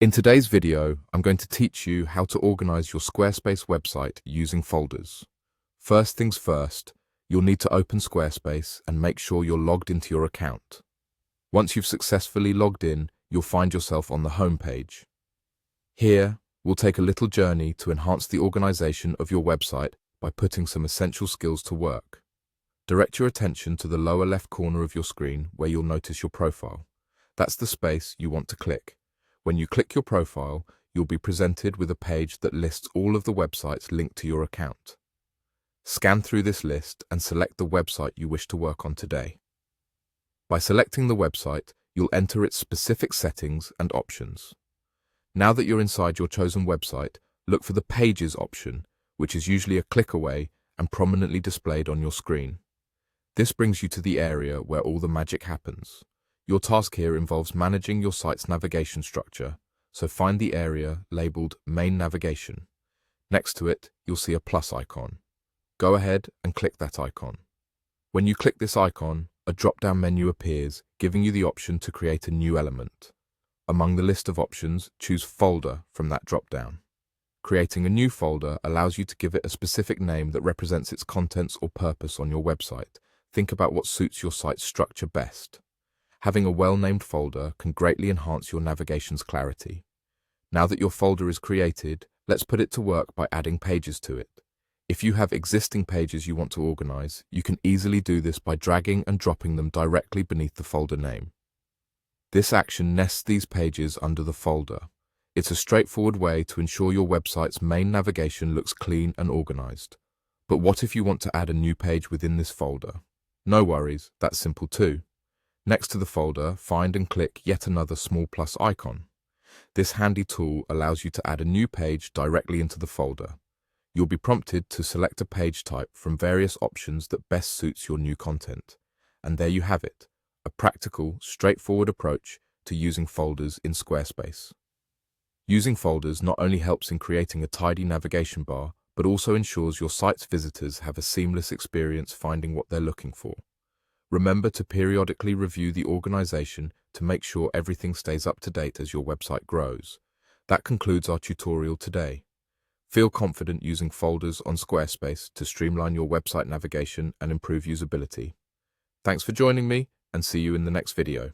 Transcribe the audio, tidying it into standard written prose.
In today's video, I'm going to teach you how to organize your Squarespace website using folders. First things first, you'll need to open Squarespace and make sure you're logged into your account. Once you've successfully logged in, you'll find yourself on the home page. Here, we'll take a little journey to enhance the organization of your website by putting some essential skills to work. Direct your attention to the lower left corner of your screen where you'll notice your profile. That's the space you want to click. When you click your profile, you'll be presented with a page that lists all of the websites linked to your account. Scan through this list and select the website you wish to work on today. By selecting the website, you'll enter its specific settings and options. Now that you're inside your chosen website, look for the Pages option, which is usually a click away and prominently displayed on your screen. This brings you to the area where all the magic happens. Your task here involves managing your site's navigation structure, so find the area labeled Main Navigation. Next to it, you'll see a plus icon. Go ahead and click that icon. When you click this icon, a drop-down menu appears, giving you the option to create a new element. Among the list of options, choose Folder from that drop-down. Creating a new folder allows you to give it a specific name that represents its contents or purpose on your website. Think about what suits your site's structure best. Having a well-named folder can greatly enhance your navigation's clarity. Now that your folder is created, let's put it to work by adding pages to it. If you have existing pages you want to organize, you can easily do this by dragging and dropping them directly beneath the folder name. This action nests these pages under the folder. It's a straightforward way to ensure your website's main navigation looks clean and organized. But what if you want to add a new page within this folder? No worries, that's simple too. Next to the folder, find and click yet another small plus icon. This handy tool allows you to add a new page directly into the folder. You'll be prompted to select a page type from various options that best suits your new content. And there you have it, a practical, straightforward approach to using folders in Squarespace. Using folders not only helps in creating a tidy navigation bar, but also ensures your site's visitors have a seamless experience finding what they're looking for. Remember to periodically review the organization to make sure everything stays up to date as your website grows. That concludes our tutorial today. Feel confident using folders on Squarespace to streamline your website navigation and improve usability. Thanks for joining me, and see you in the next video.